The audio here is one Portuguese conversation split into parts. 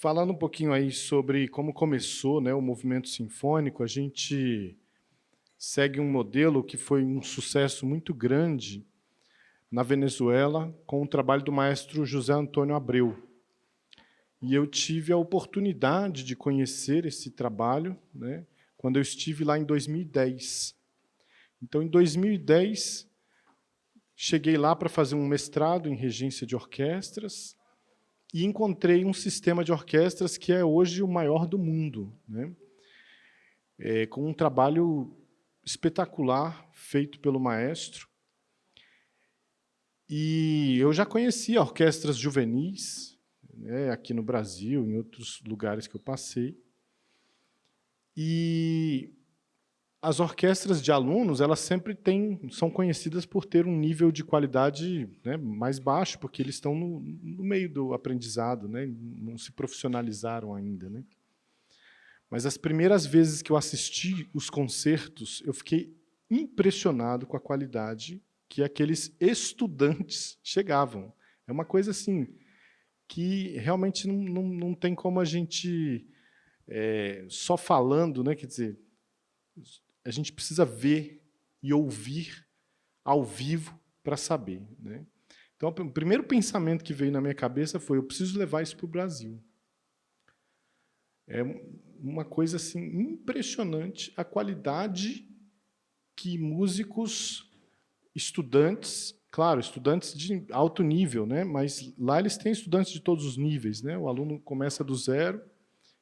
Falando um pouquinho aí sobre como começou, né, o movimento sinfônico, a gente segue um modelo que foi um sucesso muito grande na Venezuela, com o trabalho do maestro José Antônio Abreu. E eu tive a oportunidade de conhecer esse trabalho, né, quando eu estive lá em 2010. Então, em 2010, cheguei lá para fazer um mestrado em regência de orquestras e encontrei um sistema de orquestras que é hoje o maior do mundo, né? Com um trabalho espetacular feito pelo maestro. E eu já conhecia orquestras juvenis, né, aqui no Brasil, em outros lugares que eu passei. E as orquestras de alunos, elas sempre são conhecidas por ter um nível de qualidade, né, mais baixo, porque eles estão no meio do aprendizado, né, não se profissionalizaram ainda, né. Mas as primeiras vezes que eu assisti os concertos, eu fiquei impressionado com a qualidade que aqueles estudantes chegavam. É uma coisa assim que realmente não tem como a gente, só falando, né, quer dizer, a gente precisa ver e ouvir ao vivo para saber, né? Então, o primeiro pensamento que veio na minha cabeça foi: eu preciso levar isso para o Brasil. É uma coisa assim impressionante a qualidade que músicos, estudantes, claro, estudantes de alto nível, né? Mas lá eles têm estudantes de todos os níveis, né? O aluno começa do zero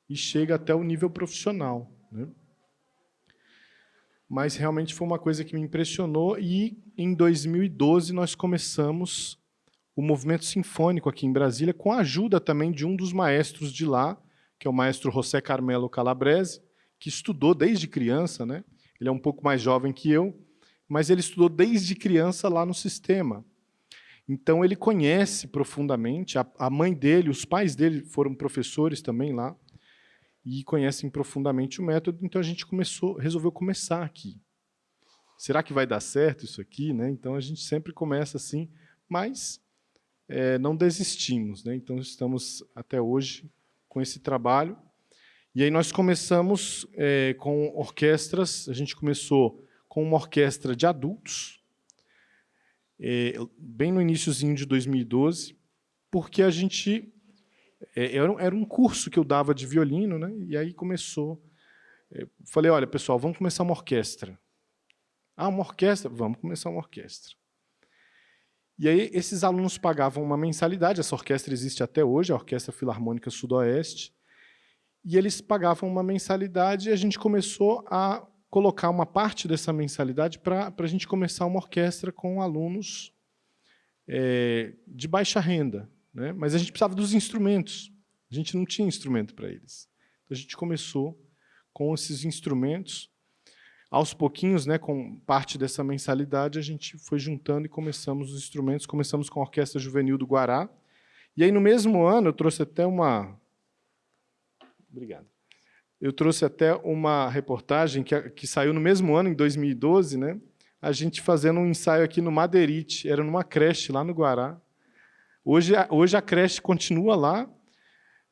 e chega até o nível profissional, né? Mas realmente foi uma coisa que me impressionou e em 2012 nós começamos o movimento sinfônico aqui em Brasília, com a ajuda também de um dos maestros de lá, que é o maestro José Carmelo Calabrese, que estudou desde criança, né? Ele é um pouco mais jovem que eu, mas ele estudou desde criança lá no sistema. Então ele conhece profundamente, a mãe dele, os pais dele foram professores também lá, e conhecem profundamente o método, então a gente resolveu começar aqui. Será que vai dar certo isso aqui, né? Então a gente sempre começa assim, mas não desistimos, né? Então estamos até hoje com esse trabalho. E aí nós começamos com orquestras, a gente começou com uma orquestra de adultos, bem no iniciozinho de 2012, porque a gente era um curso que eu dava de violino, né? E aí começou. Falei: olha, pessoal, vamos começar uma orquestra. Ah, uma orquestra? Vamos começar uma orquestra. E aí esses alunos pagavam uma mensalidade, essa orquestra existe até hoje, a Orquestra Filarmônica Sudoeste, e eles pagavam uma mensalidade e a gente começou a colocar uma parte dessa mensalidade para a gente começar uma orquestra com alunos de baixa renda, né? Mas a gente precisava dos instrumentos, a gente não tinha instrumento para eles. Então a gente começou com esses instrumentos. Aos pouquinhos, né, com parte dessa mensalidade, a gente foi juntando e começamos os instrumentos. Começamos com a Orquestra Juvenil do Guará. E aí, no mesmo ano, eu trouxe até uma... Obrigado. Eu trouxe até uma reportagem que saiu no mesmo ano, em 2012, né, a gente fazendo um ensaio aqui no Madeirite, era numa creche lá no Guará. Hoje a creche continua lá.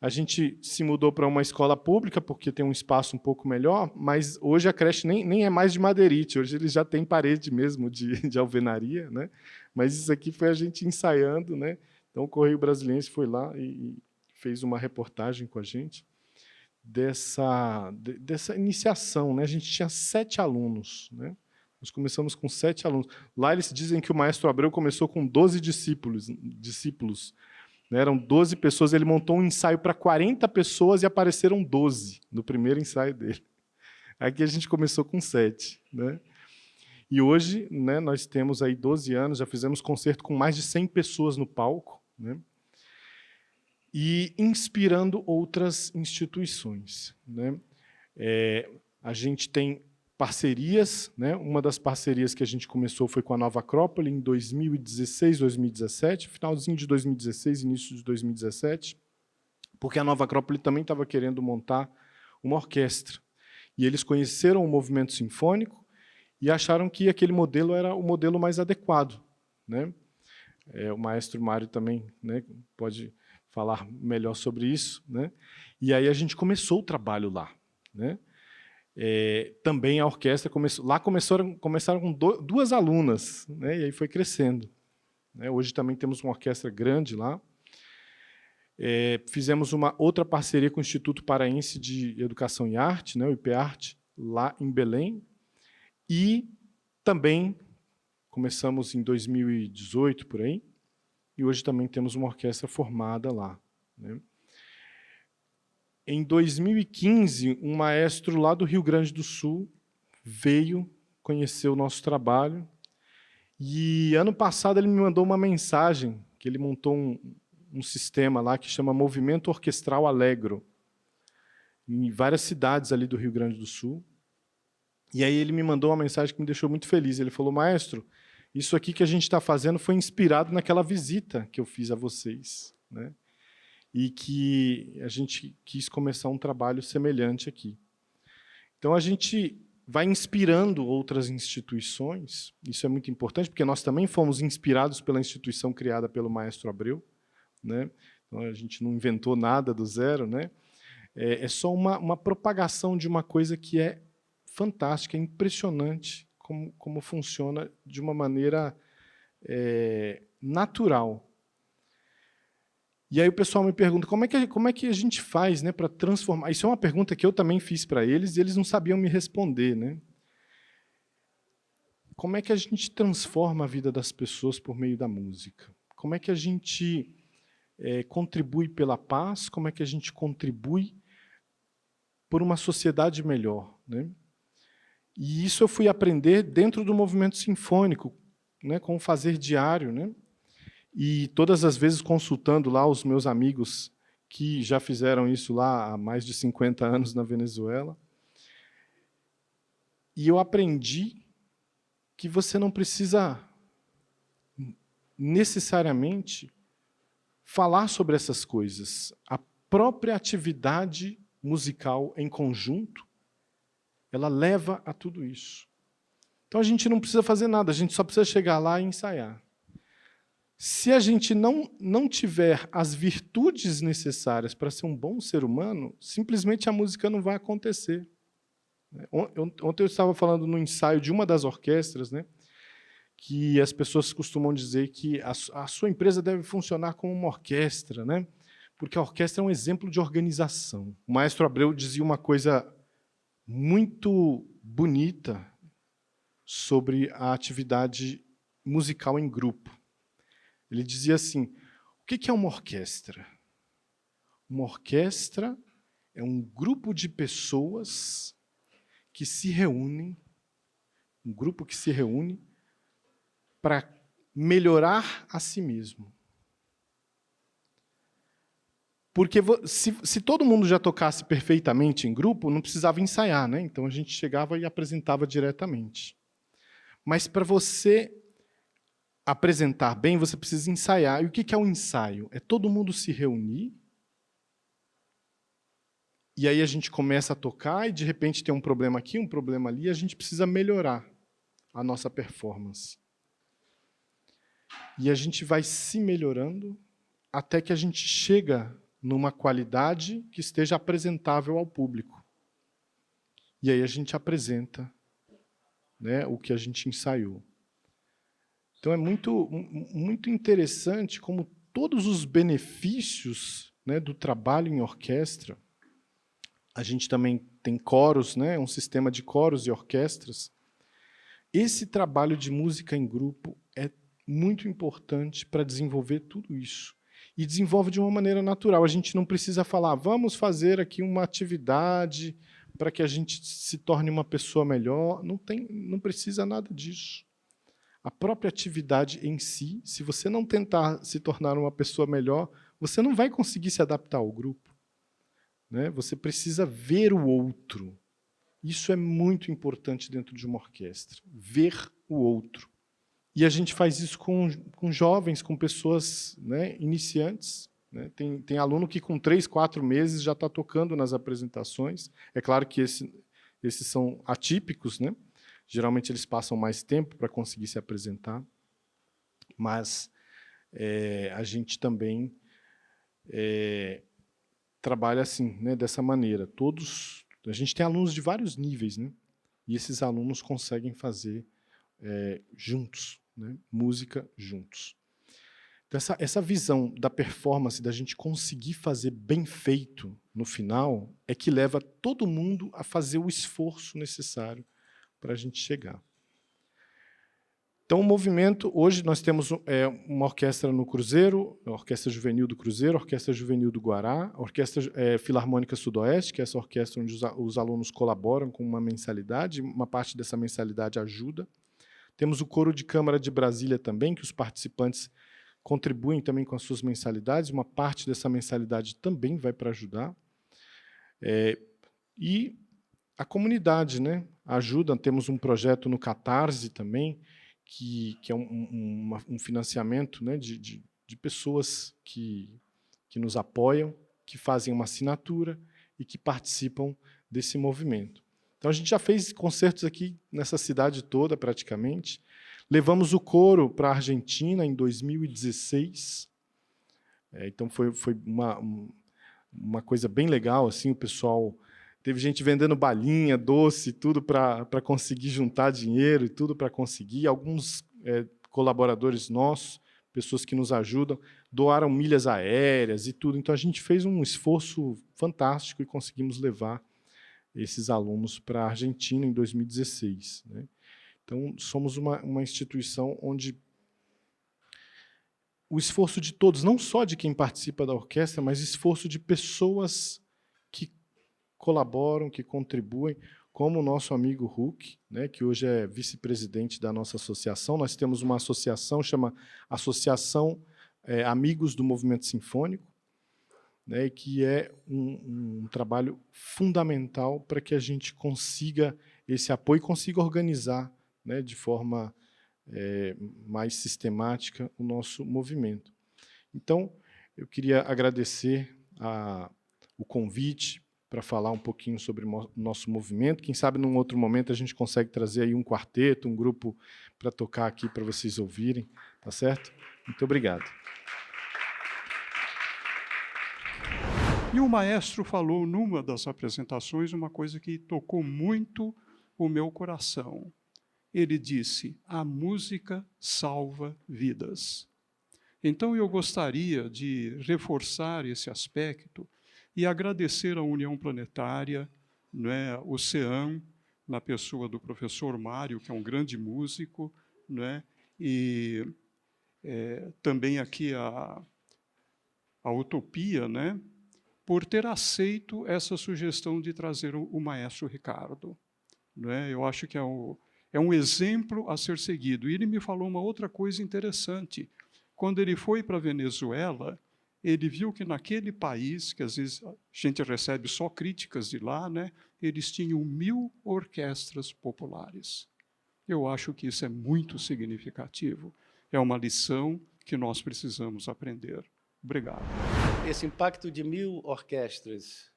A gente se mudou para uma escola pública, porque tem um espaço um pouco melhor, mas hoje a creche nem é mais de madeirite, hoje eles já têm parede mesmo de alvenaria, né? Mas isso aqui foi a gente ensaiando, né? Então o Correio Brasiliense foi lá e fez uma reportagem com a gente dessa iniciação, né? A gente tinha 7 alunos, né? Nós começamos com 7 alunos. Lá eles dizem que o maestro Abreu começou com 12 discípulos. Eram 12 pessoas, ele montou um ensaio para 40 pessoas e apareceram 12 no primeiro ensaio dele. Aqui a gente começou com 7. Né? E hoje, né, nós temos aí 12 anos, já fizemos concerto com mais de 100 pessoas no palco, né? E inspirando outras instituições. Né? A gente tem parcerias, né? Uma das parcerias que a gente começou foi com a Nova Acrópole em 2016, 2017, finalzinho de 2016, início de 2017, porque a Nova Acrópole também estava querendo montar uma orquestra. E eles conheceram o movimento sinfônico e acharam que aquele modelo era o modelo mais adequado. Né? O maestro Mário também, né, pode falar melhor sobre isso, né? E aí a gente começou o trabalho lá, né? Também a orquestra começou, lá começaram com duas alunas, né? E aí foi crescendo, né? Hoje também temos uma orquestra grande lá. Fizemos uma outra parceria com o Instituto Paraense de Educação e Arte, né? O IPEarte, lá em Belém. E também começamos em 2018, por aí, e hoje também temos uma orquestra formada lá, né? Em 2015, um maestro lá do Rio Grande do Sul veio conhecer o nosso trabalho, e ano passado ele me mandou uma mensagem, que ele montou um sistema lá que chama Movimento Orquestral Alegro, em várias cidades ali do Rio Grande do Sul. E aí ele me mandou uma mensagem que me deixou muito feliz. Ele falou: maestro, isso aqui que a gente está fazendo foi inspirado naquela visita que eu fiz a vocês, né? E que a gente quis começar um trabalho semelhante aqui. Então, a gente vai inspirando outras instituições, isso é muito importante, porque nós também fomos inspirados pela instituição criada pelo maestro Abreu, né? Então, a gente não inventou nada do zero, né? É só uma propagação de uma coisa que é fantástica, é impressionante como funciona de uma maneira natural. E aí o pessoal me pergunta, como é que a gente faz, né, para transformar? Isso é uma pergunta que eu também fiz para eles e eles não sabiam me responder, né? Como é que a gente transforma a vida das pessoas por meio da música? Como é que a gente contribui pela paz? Como é que a gente contribui por uma sociedade melhor, né? E isso eu fui aprender dentro do movimento sinfônico, né, com o fazer diário, né? E todas as vezes consultando lá os meus amigos que já fizeram isso lá há mais de 50 anos na Venezuela. E eu aprendi que você não precisa necessariamente falar sobre essas coisas. A própria atividade musical em conjunto, ela leva a tudo isso. Então a gente não precisa fazer nada, a gente só precisa chegar lá e ensaiar. Se a gente não tiver as virtudes necessárias para ser um bom ser humano, simplesmente a música não vai acontecer. Ontem eu estava falando no ensaio de uma das orquestras, né, que as pessoas costumam dizer que a sua empresa deve funcionar como uma orquestra, né, porque a orquestra é um exemplo de organização. O maestro Abreu dizia uma coisa muito bonita sobre a atividade musical em grupo. Ele dizia assim: o que é uma orquestra? Uma orquestra é um grupo de pessoas que se reúnem, um grupo que se reúne para melhorar a si mesmo. Porque se todo mundo já tocasse perfeitamente em grupo, não precisava ensaiar, né? Então a gente chegava e apresentava diretamente. Mas para você apresentar bem, você precisa ensaiar. E o que é um ensaio? É todo mundo se reunir, e aí a gente começa a tocar, e de repente tem um problema aqui, um problema ali, e a gente precisa melhorar a nossa performance. E a gente vai se melhorando até que a gente chega numa qualidade que esteja apresentável ao público. E aí a gente apresenta, né, o que a gente ensaiou. Então é muito interessante como todos os benefícios, né, do trabalho em orquestra. A gente também tem coros, né, um sistema de coros e orquestras. Esse trabalho de música em grupo é muito importante para desenvolver tudo isso. E desenvolve de uma maneira natural. A gente não precisa falar, vamos fazer aqui uma atividade para que a gente se torne uma pessoa melhor. Não precisa nada disso. A própria atividade em si, se você não tentar se tornar uma pessoa melhor, você não vai conseguir se adaptar ao grupo, né? Você precisa ver o outro. Isso é muito importante dentro de uma orquestra, ver o outro. E a gente faz isso com jovens, com pessoas, né, iniciantes, né? Tem aluno que com 3, 4 meses já está tocando nas apresentações. É claro que esses são atípicos, né? Geralmente eles passam mais tempo para conseguir se apresentar, mas a gente também trabalha assim, né, dessa maneira. A gente tem alunos de vários níveis, né? E esses alunos conseguem fazer juntos, né, música juntos. Então, essa visão da performance, da gente conseguir fazer bem feito no final, é que leva todo mundo a fazer o esforço necessário para a gente chegar. Então, o movimento, hoje nós temos uma orquestra no Cruzeiro, a Orquestra Juvenil do Cruzeiro, a Orquestra Juvenil do Guará, a Orquestra Filarmônica Sudoeste, que é essa orquestra onde os alunos colaboram com uma mensalidade, uma parte dessa mensalidade ajuda. Temos o Coro de Câmara de Brasília também, que os participantes contribuem também com as suas mensalidades, uma parte dessa mensalidade também vai para ajudar. E a comunidade, né, ajuda, temos um projeto no Catarse também, que é um financiamento, né, de pessoas que nos apoiam, que fazem uma assinatura e que participam desse movimento. Então, a gente já fez concertos aqui nessa cidade toda, praticamente. Levamos o coro para a Argentina em 2016. Então, foi uma coisa bem legal, assim, o pessoal... Teve gente vendendo balinha, doce, tudo para conseguir juntar dinheiro e tudo para conseguir. Alguns colaboradores nossos, pessoas que nos ajudam, doaram milhas aéreas e tudo. Então, a gente fez um esforço fantástico e conseguimos levar esses alunos para a Argentina em 2016. Né? Então, somos uma instituição onde o esforço de todos, não só de quem participa da orquestra, mas esforço de pessoas que colaboram, que contribuem, como o nosso amigo Huck, né, que hoje é vice-presidente da nossa associação. Nós temos uma associação, chama Associação Amigos do Movimento Sinfônico, né, que é um trabalho fundamental para que a gente consiga esse apoio e consiga organizar, né, de forma mais sistemática o nosso movimento. Então, eu queria agradecer o convite para falar um pouquinho sobre o nosso movimento. Quem sabe, num outro momento, a gente consegue trazer aí um quarteto, um grupo para tocar aqui para vocês ouvirem, tá certo? Muito obrigado. E o maestro falou, numa das apresentações, uma coisa que tocou muito o meu coração. Ele disse, a música salva vidas. Então, eu gostaria de reforçar esse aspecto e agradecer à União Planetária, né, o CEAM, na pessoa do professor Mário, que é um grande músico, né, e também aqui a Utopia, né, por ter aceito essa sugestão de trazer o maestro Ricardo. Né? Eu acho que é um exemplo a ser seguido. E ele me falou uma outra coisa interessante. Quando ele foi para a Venezuela, ele viu que naquele país, que às vezes a gente recebe só críticas de lá, né, eles tinham 1000 orquestras populares. Eu acho que isso é muito significativo. É uma lição que nós precisamos aprender. Obrigado. Esse impacto de 1000 orquestras,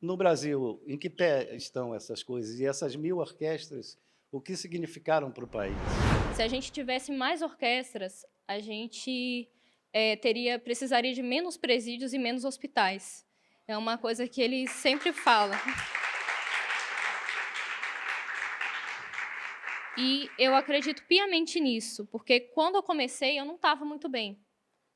no Brasil, em que pé estão essas coisas? E essas 1000 orquestras, o que significaram para o país? Se a gente tivesse mais orquestras, a gente precisaria de menos presídios e menos hospitais. É uma coisa que ele sempre fala. E eu acredito piamente nisso, porque quando eu comecei, eu não estava muito bem,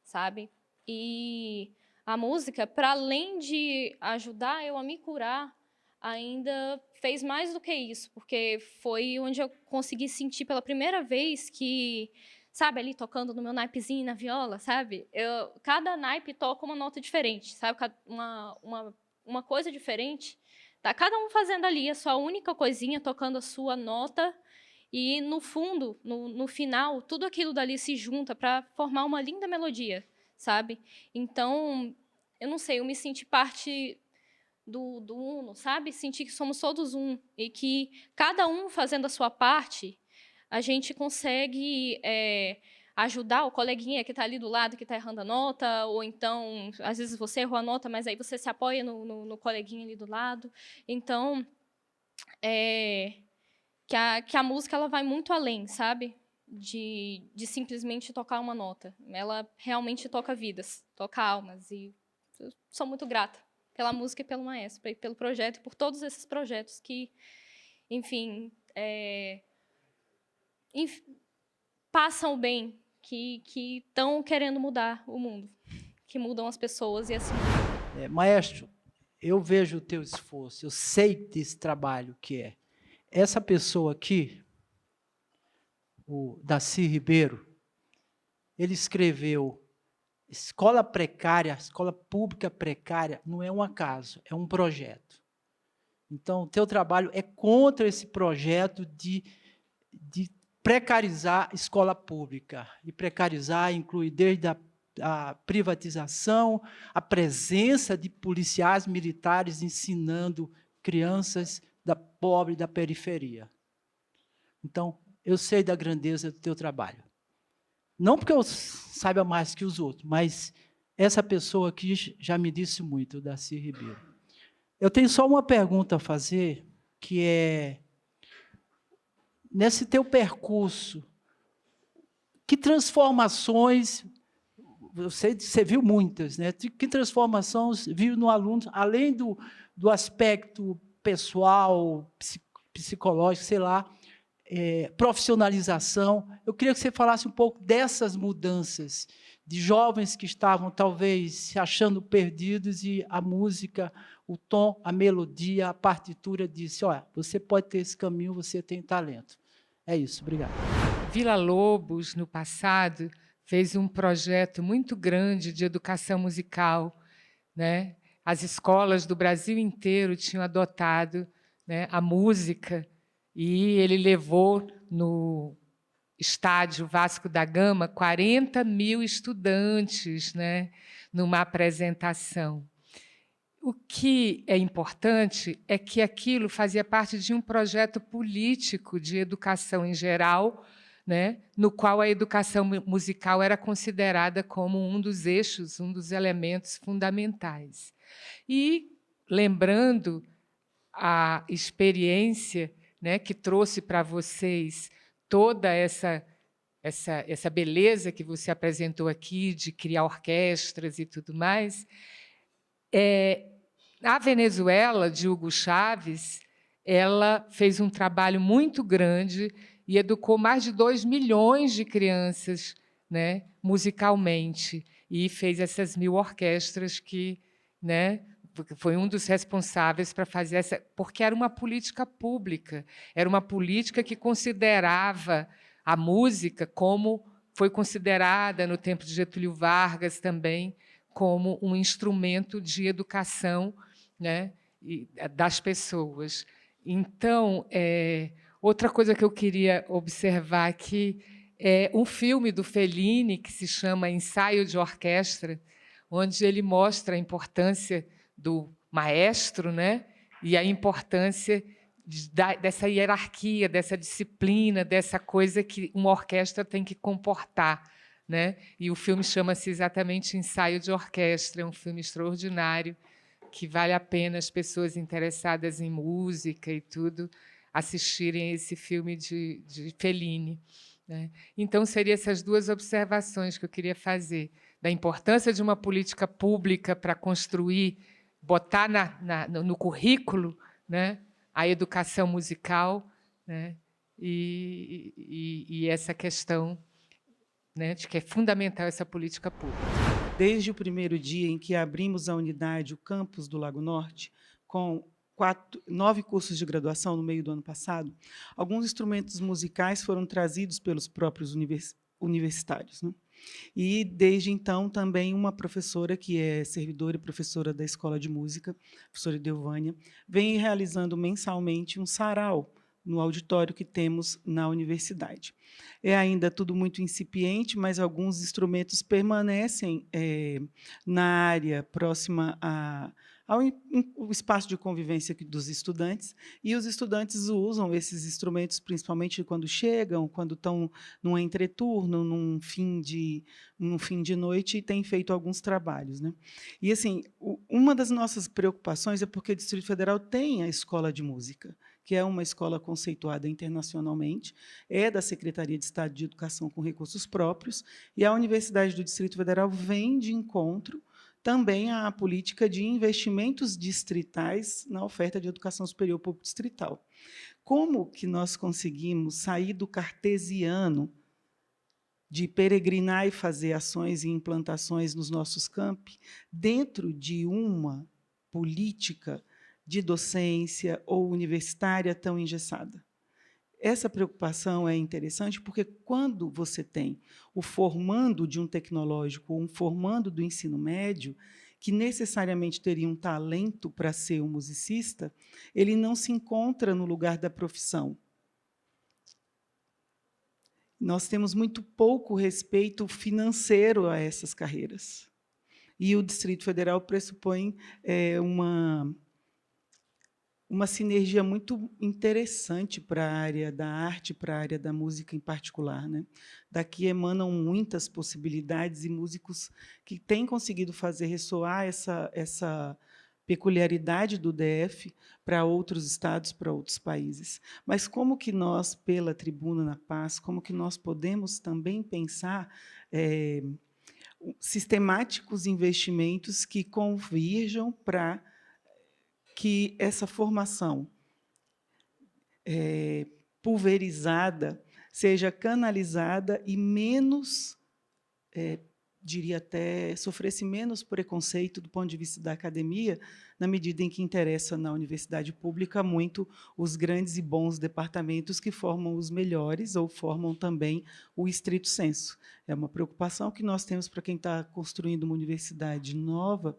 sabe? E a música, para além de ajudar eu a me curar, ainda fez mais do que isso, porque foi onde eu consegui sentir pela primeira vez que, sabe, ali tocando no meu naipezinho na viola, sabe? Cada naipe toca uma nota diferente, sabe? Uma coisa diferente. Tá cada um fazendo ali a sua única coisinha, tocando a sua nota, e no fundo, no final, tudo aquilo dali se junta para formar uma linda melodia, sabe? Então, eu não sei, eu me senti parte do uno, sabe? Sentir que somos todos um e que cada um fazendo a sua parte, a gente consegue ajudar o coleguinha que está ali do lado, que está errando a nota, ou então, às vezes você errou a nota, mas aí você se apoia no coleguinha ali do lado. Então, que a música ela vai muito além, sabe? de simplesmente tocar uma nota. Ela realmente toca vidas, toca almas. E eu sou muito grata pela música e pelo maestro, e pelo projeto, e por todos esses projetos que, enfim, passam o bem, que estão querendo mudar o mundo, que mudam as pessoas e assim. Maestro, eu vejo o teu esforço, eu sei desse trabalho que é. Essa pessoa aqui, o Daci Ribeiro, ele escreveu escola precária, escola pública precária, não é um acaso, é um projeto. Então, o teu trabalho é contra esse projeto de precarizar a escola pública. E precarizar inclui desde a privatização, a presença de policiais militares ensinando crianças pobres da periferia. Então, eu sei da grandeza do teu trabalho. Não porque eu saiba mais que os outros, mas essa pessoa aqui já me disse muito, o Daci Ribeiro. Eu tenho só uma pergunta a fazer, que é, nesse teu percurso, que transformações, você viu muitas, né? Que transformações viu no aluno, além do aspecto pessoal, psicológico, sei lá, profissionalização. Eu queria que você falasse um pouco dessas mudanças, de jovens que estavam, talvez, se achando perdidos, e a música, o tom, a melodia, a partitura disse, olha, você pode ter esse caminho, você tem talento. É isso, obrigado. Vila Lobos, no passado, fez um projeto muito grande de educação musical, né? As escolas do Brasil inteiro tinham adotado, né, a música, e ele levou no estádio Vasco da Gama 40 mil estudantes, né, numa apresentação. O que é importante é que aquilo fazia parte de um projeto político de educação em geral, né, no qual a educação musical era considerada como um dos eixos, um dos elementos fundamentais. E, lembrando a experiência, né, que trouxe para vocês toda essa beleza que você apresentou aqui, de criar orquestras e tudo mais, a Venezuela, de Hugo Chávez, ela fez um trabalho muito grande e educou mais de 2 milhões de crianças, né, musicalmente, e fez essas 1000 orquestras que, né, foi um dos responsáveis para fazer essa, porque era uma política pública, era uma política que considerava a música como foi considerada no tempo de Getúlio Vargas também como um instrumento de educação, né, das pessoas. Então, outra coisa que eu queria observar aqui é um filme do Fellini que se chama Ensaio de Orquestra, onde ele mostra a importância do maestro, né, e a importância dessa hierarquia, dessa disciplina, dessa coisa que uma orquestra tem que comportar, né? E o filme chama-se exatamente Ensaio de Orquestra, é um filme extraordinário, que vale a pena as pessoas interessadas em música e tudo assistirem a esse filme de Fellini, né? Então, seriam essas duas observações que eu queria fazer, da importância de uma política pública para construir, botar no currículo, né, a educação musical, né, e essa questão, né, de que é fundamental essa política pública. Desde o primeiro dia em que abrimos a unidade, o campus do Lago Norte, com 9 cursos de graduação no meio do ano passado, alguns instrumentos musicais foram trazidos pelos próprios universitários, né? E, desde então, também uma professora, que é servidora e professora da Escola de Música, a professora Edelvânia, vem realizando mensalmente um sarau no auditório que temos na universidade. É ainda tudo muito incipiente, mas alguns instrumentos permanecem na área próxima ao espaço de convivência dos estudantes, e os estudantes usam esses instrumentos principalmente quando chegam, quando estão num entreturno, num fim de noite, e têm feito alguns trabalhos, né? E, assim, uma das nossas preocupações é porque o Distrito Federal tem a Escola de Música, que é uma escola conceituada internacionalmente, é da Secretaria de Estado de Educação com recursos próprios, e a Universidade do Distrito Federal vem de encontro também à política de investimentos distritais na oferta de educação superior pública distrital. Como que nós conseguimos sair do cartesiano de peregrinar e fazer ações e implantações nos nossos campi dentro de uma política de docência ou universitária tão engessada? Essa preocupação é interessante porque, quando você tem o formando de um tecnológico ou um formando do ensino médio, que necessariamente teria um talento para ser um musicista, ele não se encontra no lugar da profissão. Nós temos muito pouco respeito financeiro a essas carreiras. E o Distrito Federal pressupõe uma sinergia muito interessante para a área da arte, para a área da música em particular, né? Daqui emanam muitas possibilidades e músicos que têm conseguido fazer ressoar essa peculiaridade do DF para outros estados, para outros países. Mas como que nós, pela Tribuna na Paz, como que nós podemos também pensar sistemáticos investimentos que convirjam para que essa formação pulverizada seja canalizada e menos, diria até, sofresse menos preconceito do ponto de vista da academia, na medida em que interessa na universidade pública muito os grandes e bons departamentos que formam os melhores ou formam também o estrito senso. É uma preocupação que nós temos para quem está construindo uma universidade nova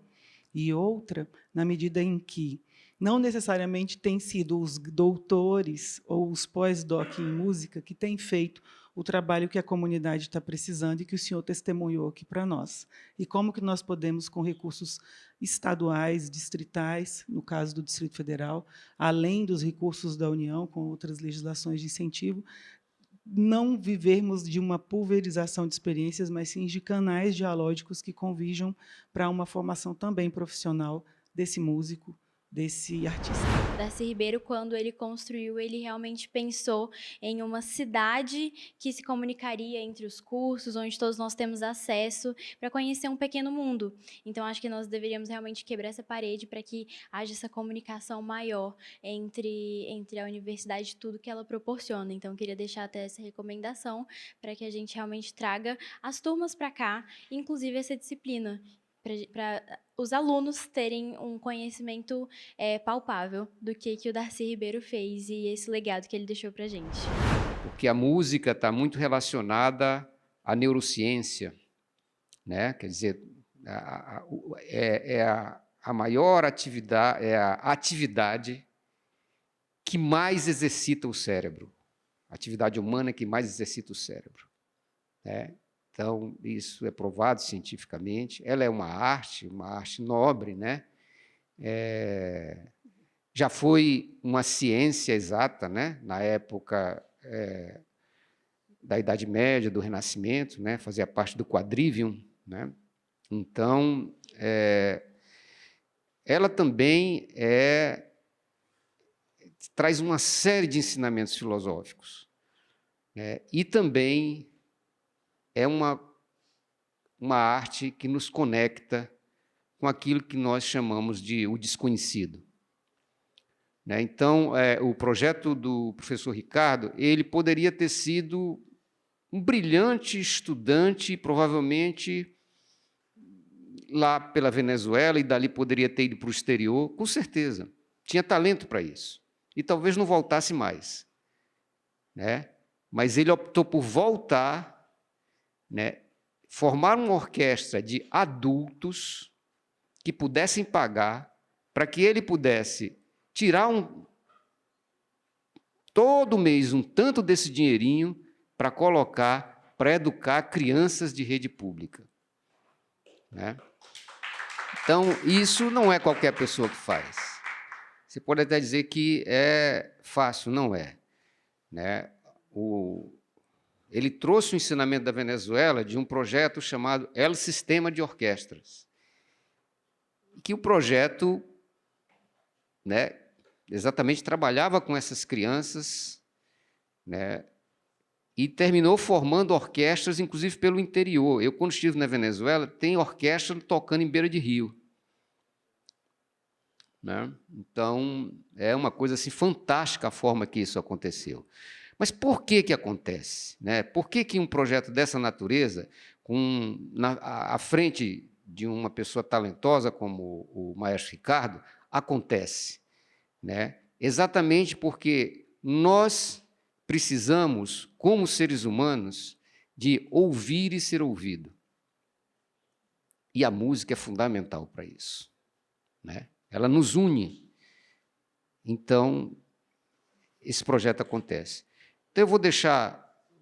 e outra, na medida em que não necessariamente têm sido os doutores ou os pós-doc em música que têm feito o trabalho que a comunidade está precisando e que o senhor testemunhou aqui para nós. E como que nós podemos, com recursos estaduais, distritais, no caso do Distrito Federal, além dos recursos da União, com outras legislações de incentivo, não vivermos de uma pulverização de experiências, mas sim de canais dialógicos que convirjam para uma formação também profissional desse músico, desse artista. Darcy Ribeiro, quando ele construiu, ele realmente pensou em uma cidade que se comunicaria entre os cursos, onde todos nós temos acesso, para conhecer um pequeno mundo. Então, acho que nós deveríamos realmente quebrar essa parede para que haja essa comunicação maior entre a universidade e tudo que ela proporciona. Então, eu queria deixar até essa recomendação para que a gente realmente traga as turmas para cá, inclusive essa disciplina, para os alunos terem um conhecimento palpável do que o Darcy Ribeiro fez e esse legado que ele deixou para a gente. Porque a música está muito relacionada à neurociência, né? Quer dizer, a maior atividade, é a atividade que mais exercita o cérebro, a atividade humana que mais exercita o cérebro, né? Então, isso é provado cientificamente. Ela é uma arte nobre, né? Já foi uma ciência exata, né? Na época da Idade Média, do Renascimento, né? Fazia parte do quadrivium, né? Então, ela também traz uma série de ensinamentos filosóficos, né? E também é uma arte que nos conecta com aquilo que nós chamamos de o desconhecido, né? Então, o projeto do professor Ricardo, ele poderia ter sido um brilhante estudante, provavelmente lá pela Venezuela, e dali poderia ter ido para o exterior, com certeza. Tinha talento para isso. E talvez não voltasse mais, né? Mas ele optou por voltar, né, formar uma orquestra de adultos que pudessem pagar para que ele pudesse tirar todo mês um tanto desse dinheirinho para colocar, para educar crianças de rede pública, né? Então, isso não é qualquer pessoa que faz. Você pode até dizer que é fácil, não é, né? Ele trouxe o ensinamento da Venezuela de um projeto chamado El Sistema de Orquestras, que o projeto, né, exatamente trabalhava com essas crianças, né, e terminou formando orquestras, inclusive pelo interior. Eu, quando estive na Venezuela, tem orquestra tocando em beira de rio. Né? Então, é uma coisa assim, fantástica a forma que isso aconteceu. Mas por que que acontece? Né? Por que que um projeto dessa natureza, à frente de uma pessoa talentosa como o maestro Ricardo, acontece? Né? Exatamente porque nós precisamos, como seres humanos, de ouvir e ser ouvido. E a música é fundamental para isso. Né? Ela nos une. Então, esse projeto acontece. Então, eu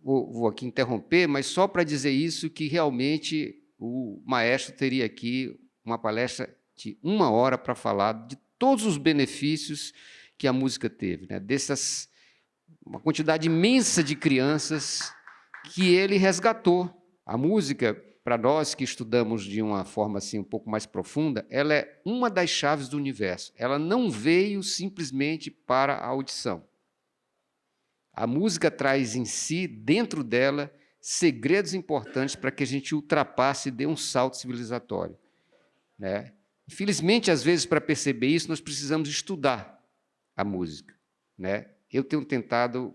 vou aqui interromper, mas só para dizer isso, que realmente o maestro teria aqui uma palestra de 1 hora para falar de todos os benefícios que a música teve, né? Uma quantidade imensa de crianças que ele resgatou. A música, para nós que estudamos de uma forma assim um pouco mais profunda, ela é uma das chaves do universo. Ela não veio simplesmente para a audição. A música traz em si, dentro dela, segredos importantes para que a gente ultrapasse e dê um salto civilizatório. Né? Infelizmente, às vezes, para perceber isso, nós precisamos estudar a música. Né? Eu tenho tentado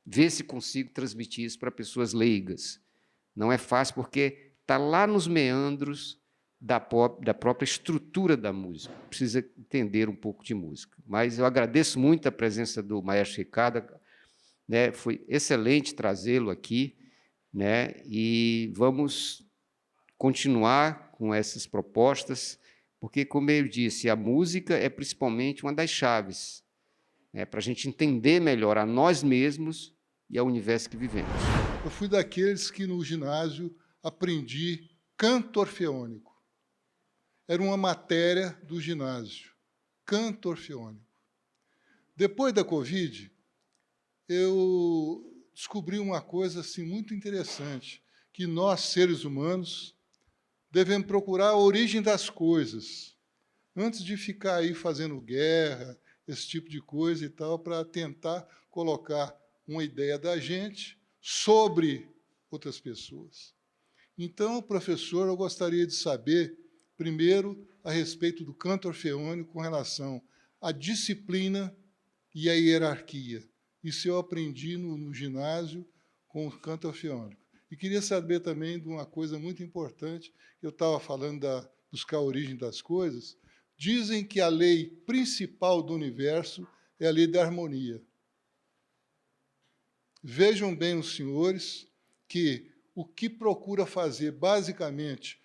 ver se consigo transmitir isso para pessoas leigas. Não é fácil, porque está lá nos meandros da própria estrutura da música. Precisa entender um pouco de música. Mas eu agradeço muito a presença do maestro Ricardo. Né? Foi excelente trazê-lo aqui. Né? E vamos continuar com essas propostas, porque, como eu disse, a música é principalmente uma das chaves, né, para a gente entender melhor a nós mesmos e ao universo que vivemos. Eu fui daqueles que, no ginásio, aprendi canto orfeônico. Era uma matéria do ginásio, canto orfeônico. Depois da Covid, eu descobri uma coisa assim, muito interessante, que nós, seres humanos, devemos procurar a origem das coisas, antes de ficar aí fazendo guerra, esse tipo de coisa e tal, para tentar colocar uma ideia da gente sobre outras pessoas. Então, professor, eu gostaria de saber, primeiro, a respeito do canto orfeônico com relação à disciplina e à hierarquia. Isso eu aprendi no ginásio com o canto orfeônico. E queria saber também de uma coisa muito importante, eu estava falando da buscar a origem das coisas. Dizem que a lei principal do universo é a lei da harmonia. Vejam bem os senhores que o que procura fazer, basicamente,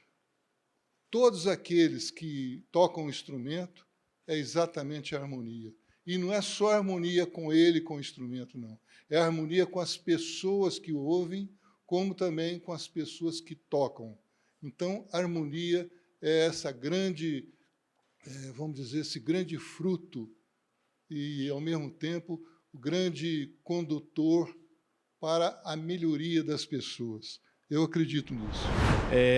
todos aqueles que tocam o instrumento, é exatamente a harmonia. E não é só harmonia com ele, com o instrumento, não. É harmonia com as pessoas que ouvem, como também com as pessoas que tocam. Então, a harmonia é essa grande, vamos dizer, esse grande fruto e, ao mesmo tempo, o grande condutor para a melhoria das pessoas. Eu acredito nisso.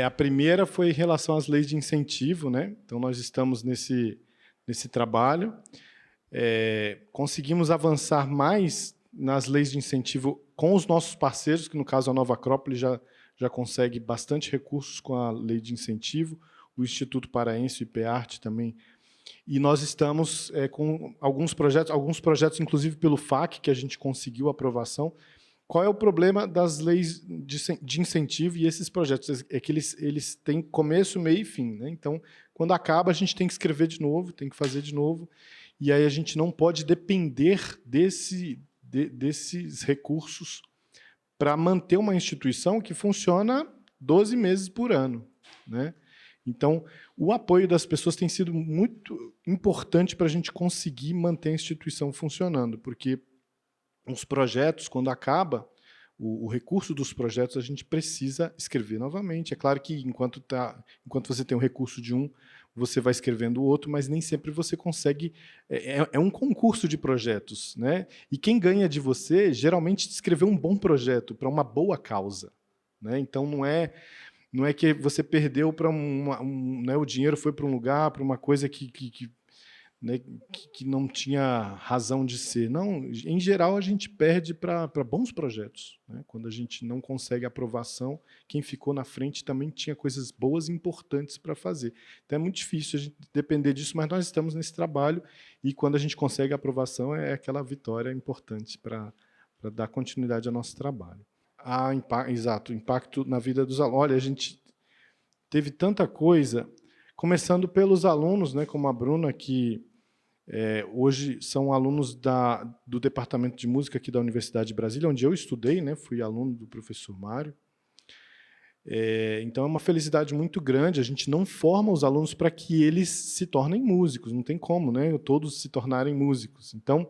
A primeira foi em relação às leis de incentivo, né? Então, nós estamos nesse trabalho. Conseguimos avançar mais nas leis de incentivo com os nossos parceiros, que, no caso, a Nova Acrópole já consegue bastante recursos com a lei de incentivo, o Instituto Paraense, o IPEARTE também. E nós estamos com alguns projetos, inclusive pelo FAC, que a gente conseguiu aprovação. Qual é o problema das leis de incentivo e esses projetos? É que eles têm começo, meio e fim. Né? Então, quando acaba, a gente tem que escrever de novo, tem que fazer de novo, e aí a gente não pode depender desses recursos para manter uma instituição que funciona 12 meses por ano. Né? Então, o apoio das pessoas tem sido muito importante para a gente conseguir manter a instituição funcionando, porque os projetos, quando acaba, o recurso dos projetos, a gente precisa escrever novamente. É claro que, enquanto você tem o recurso de um, você vai escrevendo o outro, mas nem sempre você consegue... É um concurso de projetos, né? E quem ganha de você, geralmente, escreveu um bom projeto para uma boa causa. Né? Então, não é que você perdeu para né, o dinheiro foi para um lugar, para uma coisa que né, que não tinha razão de ser. Não, em geral, a gente perde para bons projetos, né? Quando a gente não consegue aprovação, quem ficou na frente também tinha coisas boas e importantes para fazer. Então, é muito difícil a gente depender disso, mas nós estamos nesse trabalho e, quando a gente consegue a aprovação, é aquela vitória importante para dar continuidade ao nosso trabalho. Exato, impacto na vida dos alunos. Olha, a gente teve tanta coisa, começando pelos alunos, né, como a Bruna, que hoje são alunos do Departamento de Música aqui da Universidade de Brasília, onde eu estudei, né, fui aluno do professor Mário. Então, é uma felicidade muito grande. A gente não forma os alunos para que eles se tornem músicos, não tem como, né, todos se tornarem músicos. Então,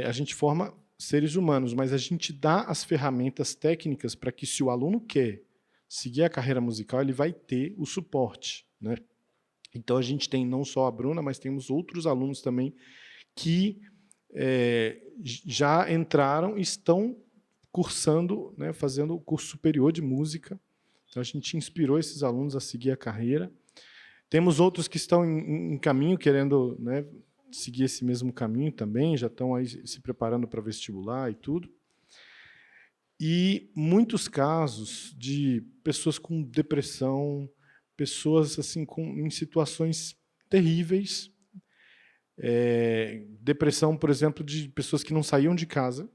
a gente forma seres humanos, mas a gente dá as ferramentas técnicas para que, se o aluno quer seguir a carreira musical, ele vai ter o suporte, né? Então, a gente tem não só a Bruna, mas temos outros alunos também que já entraram e estão cursando, né, fazendo o curso superior de música. Então, a gente inspirou esses alunos a seguir a carreira. Temos outros que estão em caminho, querendo, né, seguir esse mesmo caminho também, já estão aí se preparando para vestibular e tudo. E muitos casos de pessoas com depressão, pessoas assim em situações terríveis, depressão, por exemplo, de pessoas que não saíam de casa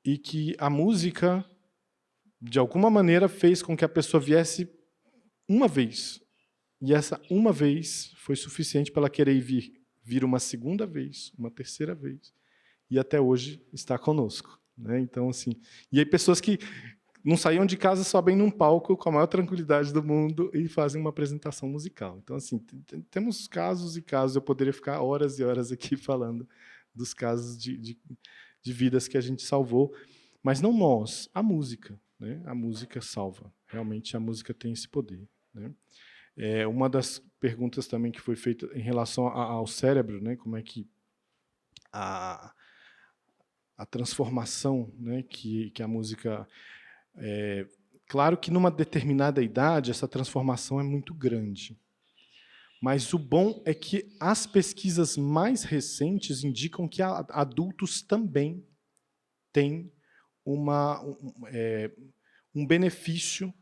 e que a música, de alguma maneira, fez com que a pessoa viesse uma vez. E essa uma vez foi suficiente para ela querer vir uma segunda vez, uma terceira vez, e até hoje está conosco, né? Então, assim, e aí pessoas que não saíam de casa, sobem num palco com a maior tranquilidade do mundo e fazem uma apresentação musical. Então, assim, temos casos e casos. Eu poderia ficar horas e horas aqui falando dos casos de vidas que a gente salvou, mas não nós, a música, né? A música salva. Realmente, a música tem esse poder, né? Uma das perguntas também que foi feita em relação ao cérebro, né? Como é que a transformação, né, que a música... claro que, numa determinada idade, essa transformação é muito grande. Mas o bom é que as pesquisas mais recentes indicam que adultos também têm um benefício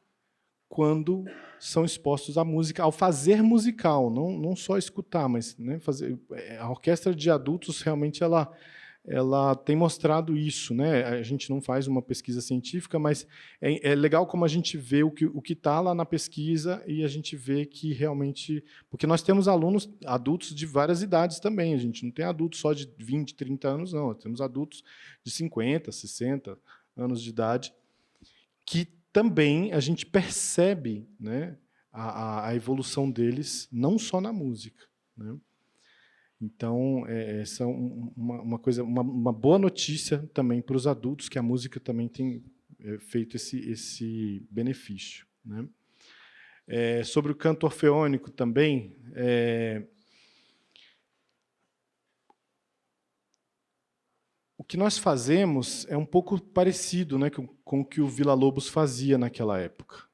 quando são expostos à música, ao fazer musical, não só escutar, mas, né, fazer. A orquestra de adultos realmente ela tem mostrado isso, né? A gente não faz uma pesquisa científica, mas é legal como a gente vê o que está lá na pesquisa, e a gente vê que realmente... Porque nós temos alunos adultos de várias idades também, a gente não tem adultos só de 20, 30 anos, não. Nós temos adultos de 50, 60 anos de idade, que também a gente percebe, né, a evolução deles, não só na música, né? Então, essa é uma boa notícia também para os adultos, que a música também tem feito esse benefício, né? Sobre o canto orfeônico também, o que nós fazemos é um pouco parecido, né, com o que o Villa-Lobos fazia naquela época.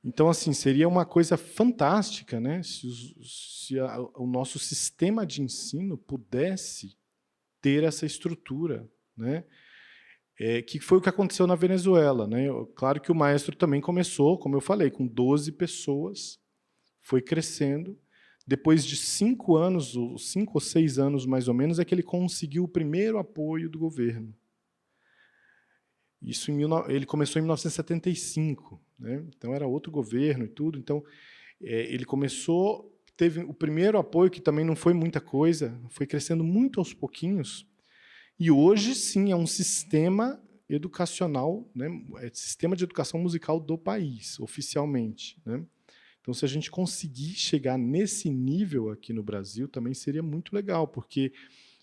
Então, assim, seria uma coisa fantástica, né, se o nosso sistema de ensino pudesse ter essa estrutura, né, que foi o que aconteceu na Venezuela, né? Claro que o maestro também começou, como eu falei, com 12 pessoas, foi crescendo. Depois de 5 anos, 5 ou 6 anos mais ou menos, é que ele conseguiu o primeiro apoio do governo. Isso ele começou em 1975, né? Então era outro governo e tudo. Então ele começou, teve o primeiro apoio, que também não foi muita coisa, foi crescendo muito aos pouquinhos. E hoje sim é um sistema educacional, né? É sistema de educação musical do país, oficialmente, né? Então, se a gente conseguir chegar nesse nível aqui no Brasil, também seria muito legal, porque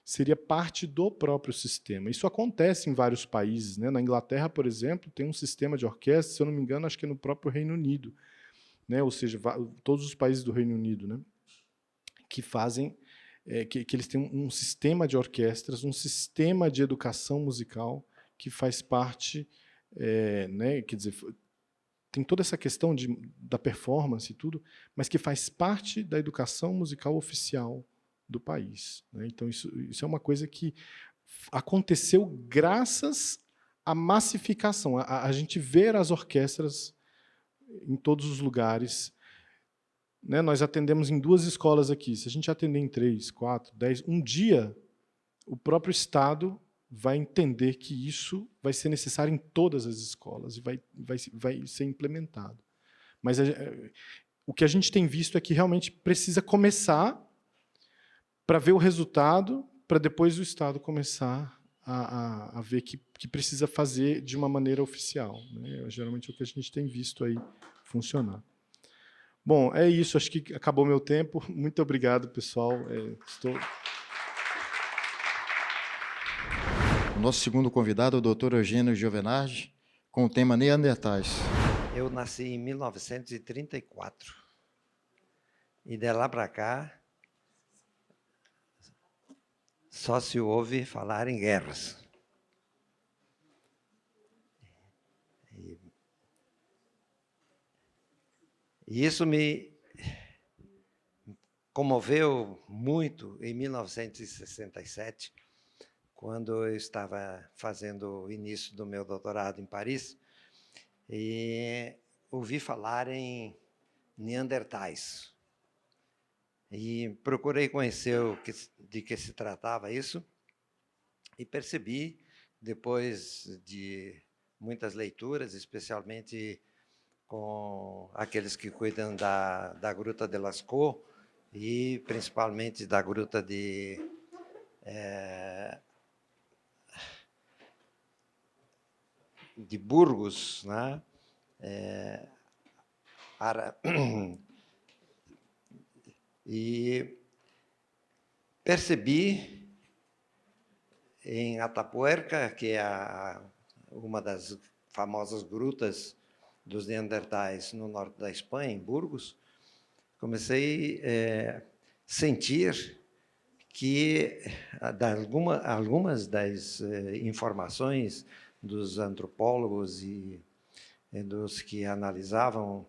seria parte do próprio sistema. Isso acontece em vários países, né? Na Inglaterra, por exemplo, tem um sistema de orquestra, se eu não me engano, acho que é no próprio Reino Unido, né? Ou seja, todos os países do Reino Unido, né? Que fazem, que eles têm um sistema de orquestras, um sistema de educação musical que faz parte, né? Quer dizer, tem toda essa questão da performance e tudo, mas que faz parte da educação musical oficial do país, né? Então, isso é uma coisa que aconteceu graças à massificação, a gente ver as orquestras em todos os lugares, né? Nós atendemos em 2 escolas aqui. Se a gente atender em 3, 4, 10, um dia o próprio Estado vai entender que isso vai ser necessário em todas as escolas e vai ser implementado. Mas o que a gente tem visto é que realmente precisa começar para ver o resultado, para depois o Estado começar a ver que precisa fazer de uma maneira oficial, né? Geralmente é o que a gente tem visto aí funcionar. Bom, é isso. Acho que acabou meu tempo. Muito obrigado, pessoal. O nosso segundo convidado é o Dr. Eugênio Giovenardi, com o tema Neandertais. Eu nasci em 1934. E de lá para cá, só se ouve falar em guerras. E isso me comoveu muito em 1967, quando eu estava fazendo o início do meu doutorado em Paris, e ouvi falar em neandertais. E procurei conhecer de que se tratava isso, e percebi, depois de muitas leituras, especialmente com aqueles que cuidam da Gruta de Lascaux, e principalmente da Gruta de Burgos, né? E percebi em Atapuerca, que é uma das famosas grutas dos neandertais no norte da Espanha, em Burgos, comecei a sentir que algumas das informações dos antropólogos e dos que analisavam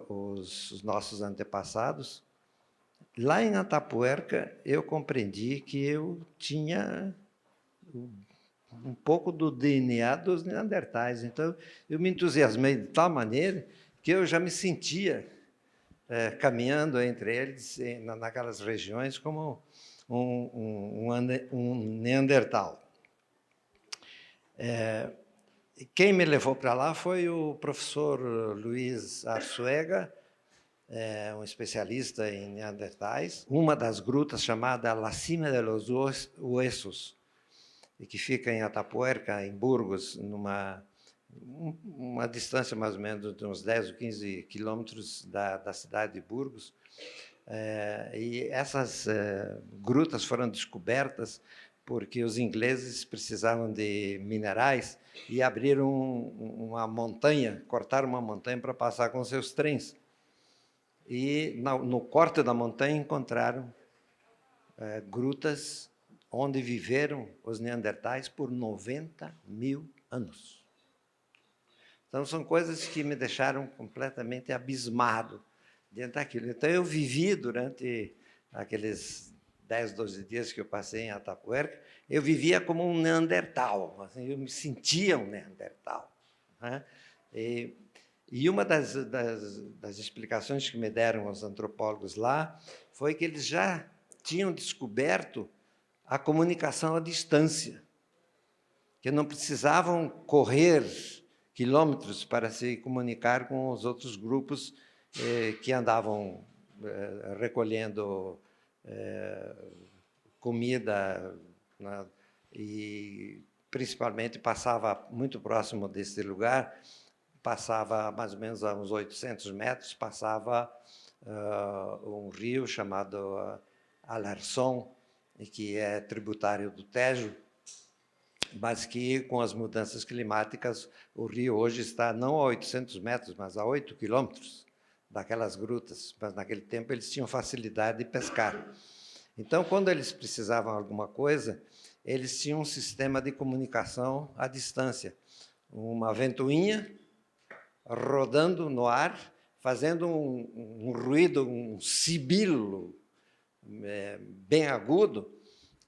os nossos antepassados, lá em Atapuerca eu compreendi que eu tinha um pouco do DNA dos neandertais. Então, eu me entusiasmei de tal maneira que eu já me sentia caminhando entre eles, naquelas regiões, como um neandertal. Quem me levou para lá foi o professor Luiz Arzuega, um especialista em neandertais, uma das grutas chamada La Cima de los Huesos, e que fica em Atapuerca, em Burgos, numa distância mais ou menos de uns 10 ou 15 quilômetros da cidade de Burgos. E essas grutas foram descobertas porque os ingleses precisavam de minerais e abriram uma montanha, cortaram uma montanha para passar com seus trens. E no corte da montanha encontraram grutas onde viveram os neandertais por 90.000 anos. Então, são coisas que me deixaram completamente abismado diante daquilo. Então, eu vivi durante aqueles 10, 12 dias que eu passei em Atapuerca, eu vivia como um neandertal, assim, eu me sentia um neandertal, né? E uma das explicações que me deram os antropólogos lá foi que eles já tinham descoberto a comunicação à distância, que não precisavam correr quilômetros para se comunicar com os outros grupos que andavam recolhendo comida, né? E principalmente passava muito próximo desse lugar, passava mais ou menos a uns 800 metros, passava um rio chamado Alarcón, que é tributário do Tejo, mas que, com as mudanças climáticas, o rio hoje está não a 800 metros, mas a 8 quilômetros daquelas grutas. Mas, naquele tempo, eles tinham facilidade de pescar. Então, quando eles precisavam de alguma coisa, eles tinham um sistema de comunicação à distância. Uma ventoinha rodando no ar, fazendo um ruído, um sibilo bem agudo,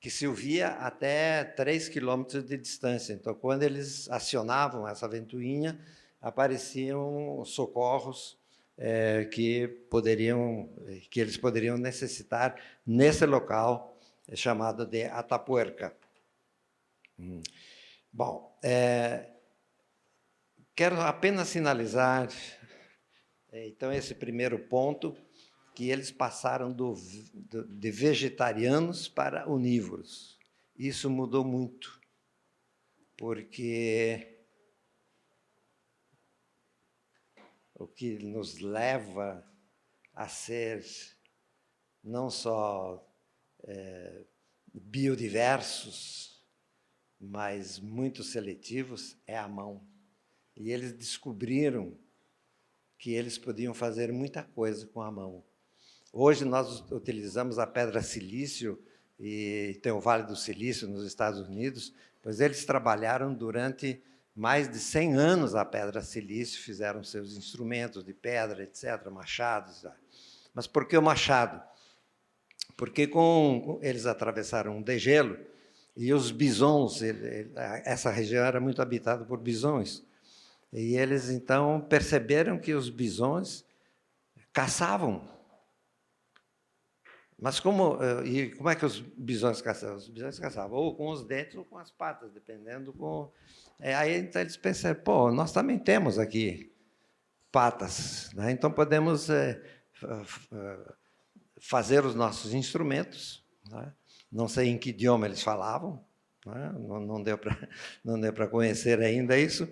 que se ouvia até 3 quilômetros de distância. Então, quando eles acionavam essa ventoinha, apareciam socorros que eles poderiam necessitar nesse local chamado de Atapuerca. Bom, quero apenas sinalizar, então, esse primeiro ponto, que eles passaram de vegetarianos para onívoros. Isso mudou muito, porque o que nos leva a ser não só biodiversos, mas muito seletivos, é a mão. E eles descobriram que eles podiam fazer muita coisa com a mão. Hoje nós utilizamos a pedra silício, e tem o Vale do Silício nos Estados Unidos, pois eles trabalharam durante mais de 100 anos a pedra silício, fizeram seus instrumentos de pedra, etc., machados. Mas por que o machado? Porque eles atravessaram um degelo, e os bisons, essa região era muito habitada por bisões, e eles, então, perceberam que os bisões caçavam. Mas como é que os bisões caçavam? Os bisões caçavam ou com os dentes ou com as patas, dependendo com... Aí então, eles pensaram, pô, nós também temos aqui patas, né? Então podemos fazer os nossos instrumentos, né? Não sei em que idioma eles falavam, né? Não deu para conhecer ainda isso,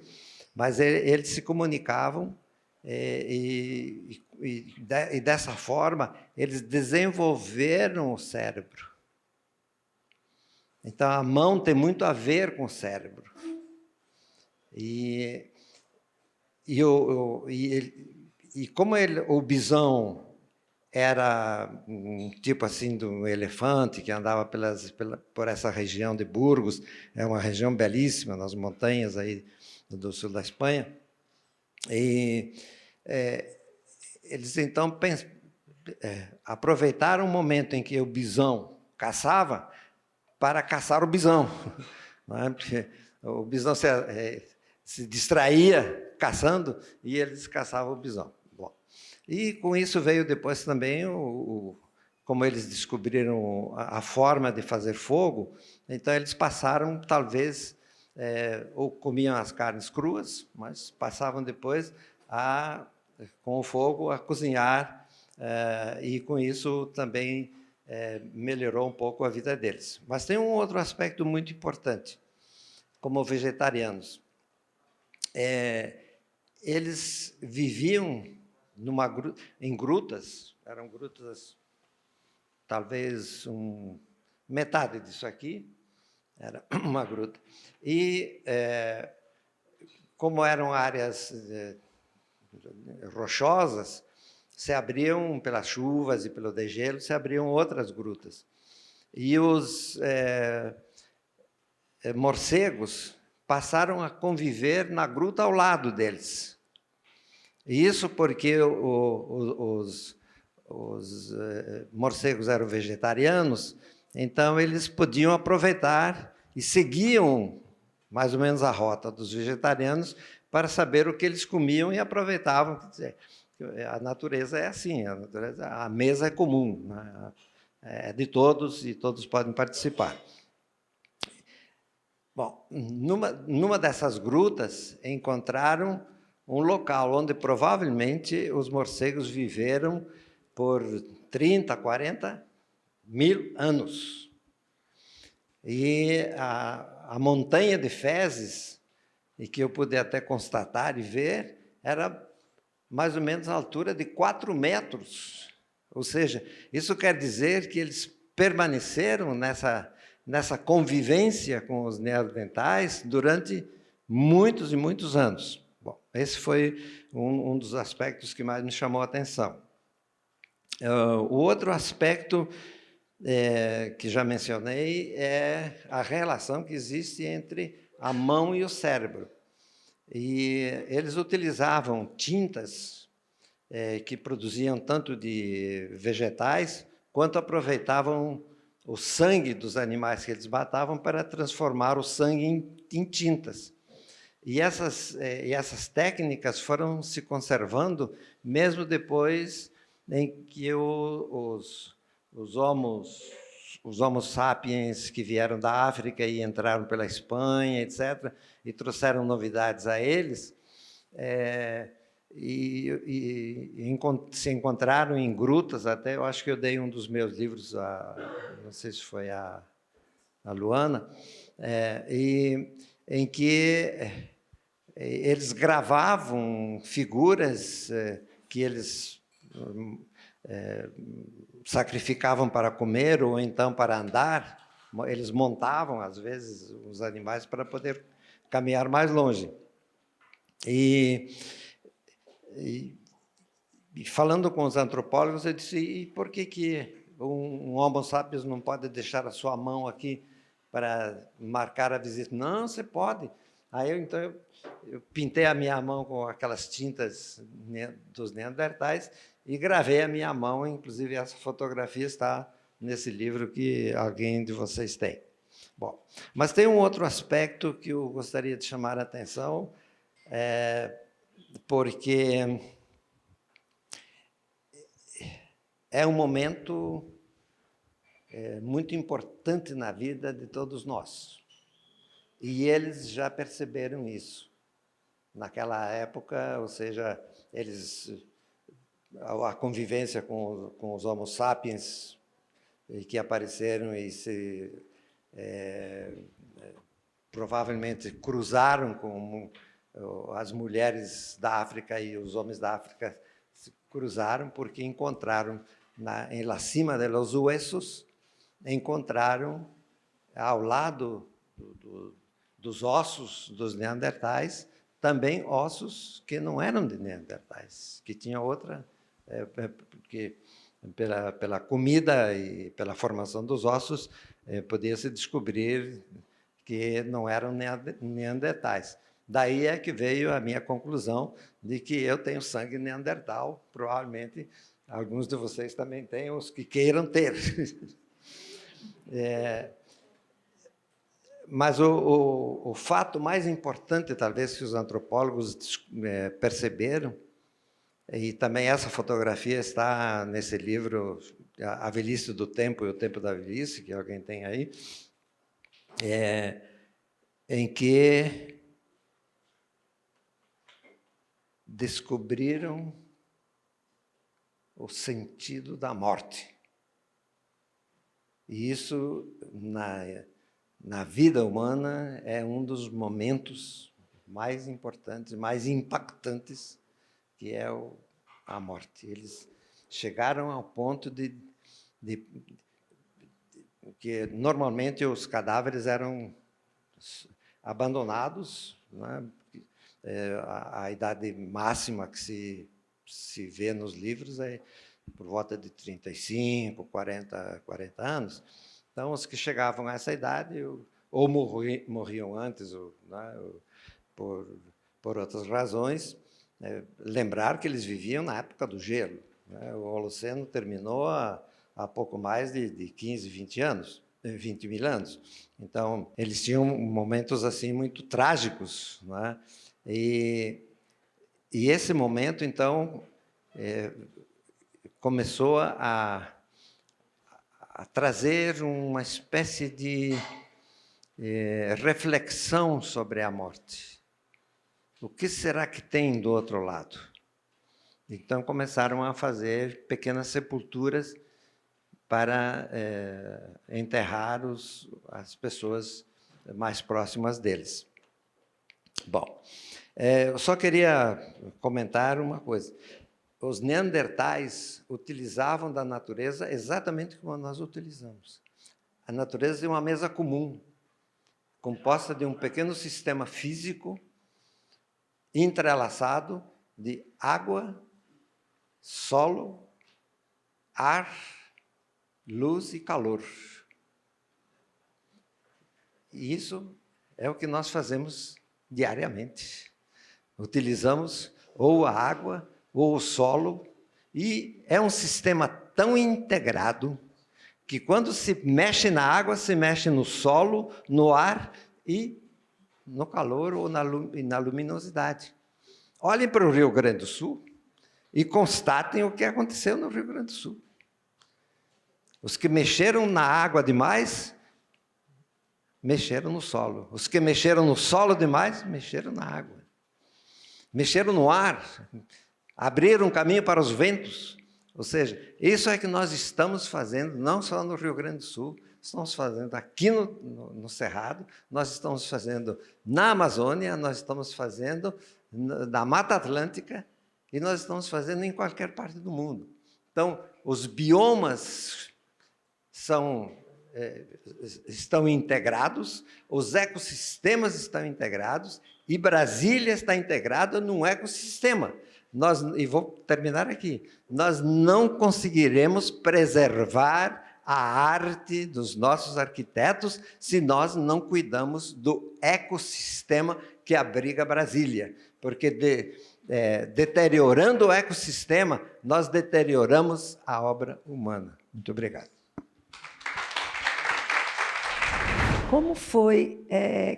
mas eles se comunicavam e dessa forma eles desenvolveram o cérebro. Então a mão tem muito a ver com o cérebro. E como o bisão era um tipo assim do elefante que andava por essa região de Burgos, é uma região belíssima, nas montanhas aí do sul da Espanha, e eles então aproveitaram o momento em que o bisão caçava para caçar o bisão, não é? Porque o bisão se distraía caçando e eles caçavam o bisão. Bom, e com isso veio depois também, como eles descobriram a forma de fazer fogo, então eles passaram, talvez, ou comiam as carnes cruas, mas passavam depois, com o fogo, a cozinhar, e com isso também melhorou um pouco a vida deles. Mas tem um outro aspecto muito importante, como vegetarianos. Eles viviam em grutas, eram grutas, talvez metade disso aqui, era uma gruta. E, como eram áreas rochosas, se abriam, pelas chuvas e pelo degelo, se abriam outras grutas. E os morcegos passaram a conviver na gruta ao lado deles. E isso porque os morcegos eram vegetarianos, então eles podiam aproveitar e seguiam mais ou menos a rota dos vegetarianos para saber o que eles comiam e aproveitavam. Quer dizer, a natureza é assim, a mesa é comum, né? É de todos e todos podem participar. Bom, numa dessas grutas encontraram um local onde provavelmente os morcegos viveram por 30, 40 mil anos. E a montanha de fezes, e que eu pude até constatar e ver, era mais ou menos a altura de 4 metros. Ou seja, isso quer dizer que eles permaneceram nessa convivência com os neandertais durante muitos e muitos anos. Bom, esse foi um dos aspectos que mais me chamou a atenção. O outro aspecto que já mencionei é a relação que existe entre a mão e o cérebro. E eles utilizavam tintas que produziam tanto de vegetais, quanto aproveitavam o sangue dos animais que eles matavam para transformar o sangue em tintas. E essas técnicas foram se conservando mesmo depois em que os Homo sapiens que vieram da África e entraram pela Espanha, etc., e trouxeram novidades a eles, se encontraram em grutas até. Eu acho que eu dei um dos meus livros, não sei se foi a Luana, em que eles gravavam figuras que eles sacrificavam para comer ou então para andar. Eles montavam, às vezes, os animais para poder caminhar mais longe. E falando com os antropólogos, eu disse: e por que um Homo sapiens não pode deixar a sua mão aqui para marcar a visita? Não, você pode. Aí eu pintei a minha mão com aquelas tintas dos neandertais e gravei a minha mão. Inclusive, essa fotografia está nesse livro que alguém de vocês tem. Bom, mas tem um outro aspecto que eu gostaria de chamar a atenção, porque é um momento muito importante na vida de todos nós. E eles já perceberam isso naquela época, ou seja, a convivência com os Homo sapiens que apareceram e provavelmente cruzaram com as mulheres da África, e os homens da África se cruzaram porque encontraram em la cima de los huesos, encontraram ao lado dos ossos dos neandertais também ossos que não eram de neandertais, que tinham outra, porque pela comida e pela formação dos ossos podia-se descobrir que não eram neandertais. Daí é que veio a minha conclusão de que eu tenho sangue neandertal, provavelmente alguns de vocês também têm, os que queiram ter. Mas o fato mais importante, talvez, que os antropólogos perceberam, e também essa fotografia está nesse livro, A Velhice do Tempo e o Tempo da Velhice, que alguém tem aí, em que descobriram o sentido da morte. E isso, na vida humana, é um dos momentos mais importantes, mais impactantes, que é a morte. Eles chegaram ao ponto de que, normalmente, os cadáveres eram abandonados, né? A idade máxima que se vê nos livros é por volta de 35, 40 anos. Então, os que chegavam a essa idade ou morriam antes, né, por outras razões. Lembrar que eles viviam na época do gelo, né? O Holoceno terminou há pouco mais de 15, 20 mil anos. Então, eles tinham momentos assim muito trágicos, né? E esse momento, então, começou a trazer uma espécie de reflexão sobre a morte. O que será que tem do outro lado? Então, começaram a fazer pequenas sepulturas para enterrar as pessoas mais próximas deles. Bom, eu só queria comentar uma coisa. Os neandertais utilizavam da natureza exatamente como nós utilizamos. A natureza é uma mesa comum, composta de um pequeno sistema físico entrelaçado de água, solo, ar, luz e calor. E isso é o que nós fazemos diariamente. Utilizamos ou a água ou o solo, e é um sistema tão integrado que quando se mexe na água, se mexe no solo, no ar e no calor ou na luminosidade. Olhem para o Rio Grande do Sul e constatem o que aconteceu no Rio Grande do Sul. Os que mexeram na água demais, mexeram no solo. Os que mexeram no solo demais, mexeram na água. Mexeram no ar, abriram caminho para os ventos. Ou seja, isso é que nós estamos fazendo, não só no Rio Grande do Sul, estamos fazendo aqui no Cerrado, nós estamos fazendo na Amazônia, nós estamos fazendo na Mata Atlântica e nós estamos fazendo em qualquer parte do mundo. Então, os biomas estão integrados, os ecossistemas estão integrados e Brasília está integrada num ecossistema. E vou terminar aqui, nós não conseguiremos preservar a arte dos nossos arquitetos se nós não cuidamos do ecossistema que abriga Brasília, porque deteriorando o ecossistema, nós deterioramos a obra humana. Muito obrigado. Como foi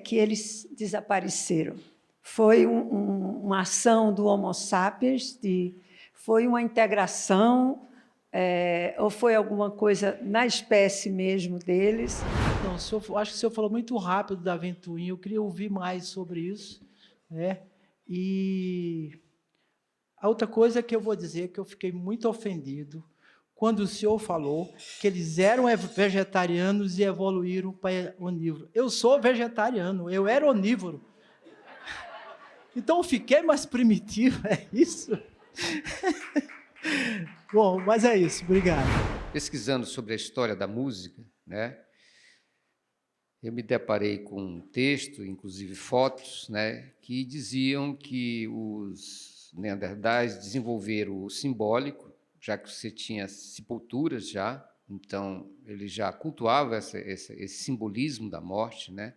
que eles desapareceram? Foi uma ação do Homo sapiens? Foi uma integração? Ou foi alguma coisa na espécie mesmo deles? Não, acho que o senhor falou muito rápido da ventoinha, eu queria ouvir mais sobre isso, né? E a outra coisa que eu vou dizer é que eu fiquei muito ofendido quando o senhor falou que eles eram vegetarianos e evoluíram para onívoro. Eu sou vegetariano, eu era onívoro. Então, eu fiquei mais primitivo, é isso? Bom, mas é isso, obrigado. Pesquisando sobre a história da música, né, eu me deparei com um texto, inclusive fotos, né, que diziam que os neandertais desenvolveram o simbólico, já que você tinha sepulturas já, então ele já cultuava esse simbolismo da morte, né?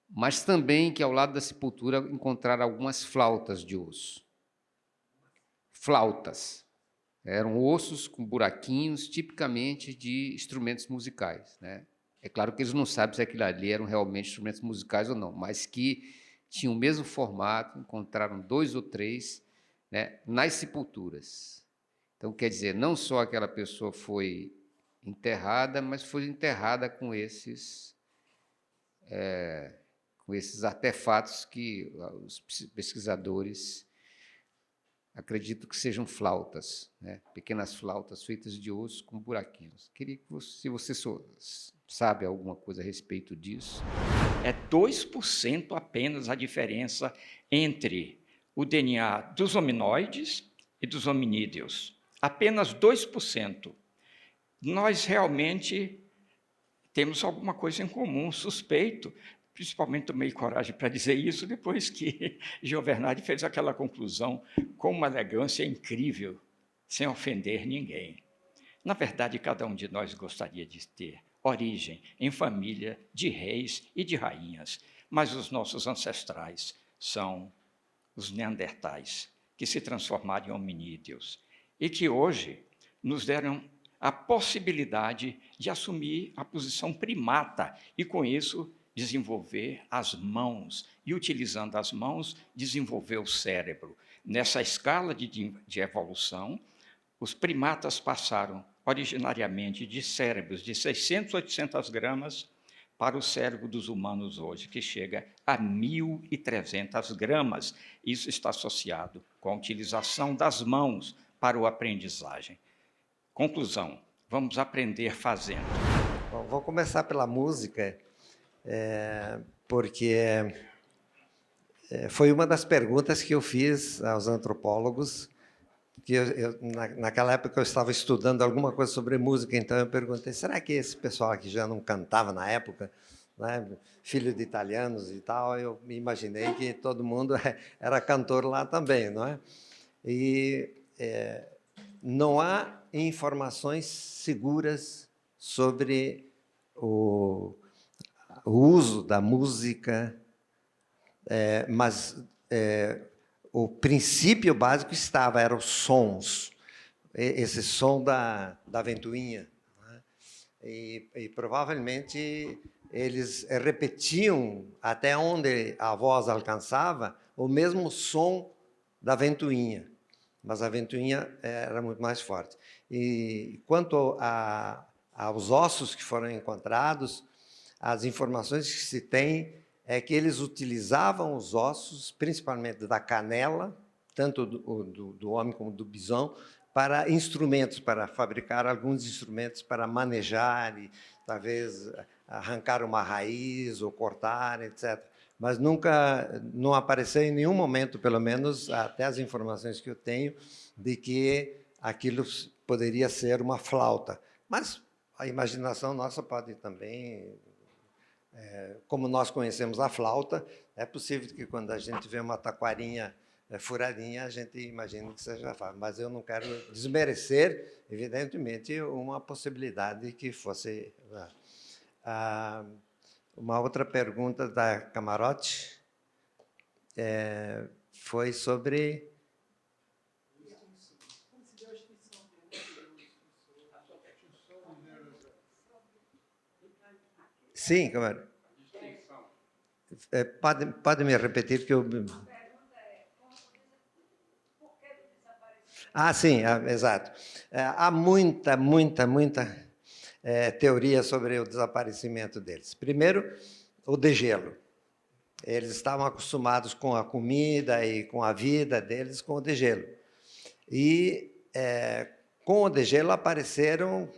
Mas também que ao lado da sepultura encontraram algumas flautas de osso. Flautas. Eram ossos com buraquinhos, tipicamente de instrumentos musicais, né? É claro que eles não sabem se aquilo ali eram realmente instrumentos musicais ou não, mas que tinham o mesmo formato, encontraram 2 ou 3, né, nas sepulturas. Então, quer dizer, não só aquela pessoa foi enterrada, mas foi enterrada com esses artefatos que os pesquisadores acreditam que sejam flautas, né? Pequenas flautas feitas de osso com buraquinhos. Queria que se você sabe alguma coisa a respeito disso. É 2% apenas a diferença entre o DNA dos hominoides e dos hominídeos. Apenas 2%. Nós realmente temos alguma coisa em comum, suspeito. Principalmente tomei coragem para dizer isso depois que Giovernadi fez aquela conclusão com uma elegância incrível, sem ofender ninguém. Na verdade, cada um de nós gostaria de ter origem em família de reis e de rainhas, mas os nossos ancestrais são os neandertais, que se transformaram em hominídeos e que hoje nos deram a possibilidade de assumir a posição primata e, com isso, desenvolver as mãos e, utilizando as mãos, desenvolver o cérebro. Nessa escala de evolução, os primatas passaram originariamente de cérebros de 600, 800 gramas para o cérebro dos humanos hoje, que chega a 1.300 gramas. Isso está associado com a utilização das mãos para a aprendizagem. Conclusão, vamos aprender fazendo. Bom, vou começar pela música, porque foi uma das perguntas que eu fiz aos antropólogos, que naquela época eu estava estudando alguma coisa sobre música, então eu perguntei, será que esse pessoal aqui já não cantava na época, né? Filho de italianos e tal? Eu me imaginei que todo mundo era cantor lá também, não é? E não há informações seguras sobre o uso da música, mas o princípio básico estava, eram os sons. Esse som da ventoinha. Né? E provavelmente eles repetiam, até onde a voz alcançava, o mesmo som da ventoinha. Mas a ventoinha era muito mais forte. E quanto aos ossos que foram encontrados, as informações que se tem é que eles utilizavam os ossos, principalmente da canela, tanto do homem como do bisão, para instrumentos, para fabricar alguns instrumentos para manejar e talvez arrancar uma raiz ou cortar, etc. Mas nunca, não apareceu em nenhum momento, pelo menos até as informações que eu tenho, de que aquilo poderia ser uma flauta. Mas a imaginação nossa pode também, como nós conhecemos a flauta, é possível que quando a gente vê uma taquarinha furadinha, a gente imagina que seja flauta. Mas eu não quero desmerecer, evidentemente, uma possibilidade que fosse... Uma outra pergunta da Camarote foi sobre... Sim, Camarote. Pode me repetir que eu... Ah, sim, exato. Há muita teoria sobre o desaparecimento deles. Primeiro, o degelo. Eles estavam acostumados com a comida e com a vida deles com o degelo. E, com o degelo, apareceram,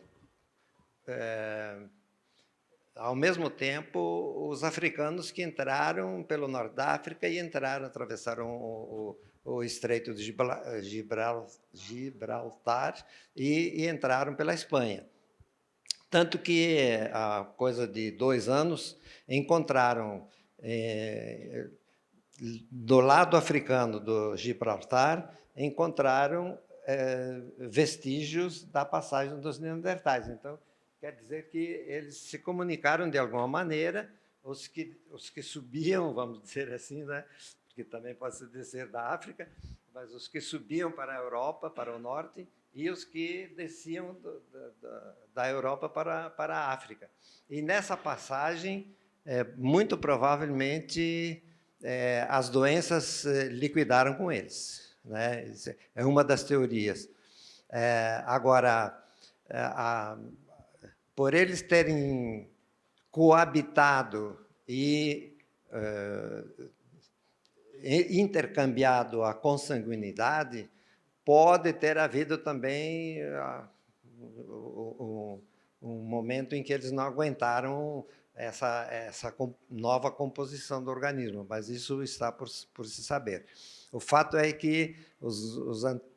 ao mesmo tempo, os africanos que entraram pelo norte da África e atravessaram o Estreito de Gibraltar e entraram pela Espanha. Tanto que, há coisa de 2 anos, encontraram, do lado africano do Gibraltar, encontraram vestígios da passagem dos Neandertais. Então, quer dizer que eles se comunicaram de alguma maneira, os que subiam, vamos dizer assim, né? Porque também pode se descer da África, mas os que subiam para a Europa, para o norte, e os que desciam da Europa para a África. E nessa passagem, muito provavelmente, as doenças liquidaram com eles. Né? Isso é uma das teorias. Agora, por eles terem coabitado e intercambiado a consanguinidade, pode ter havido também um momento em que eles não aguentaram essa nova composição do organismo, mas isso está por se saber. O fato é que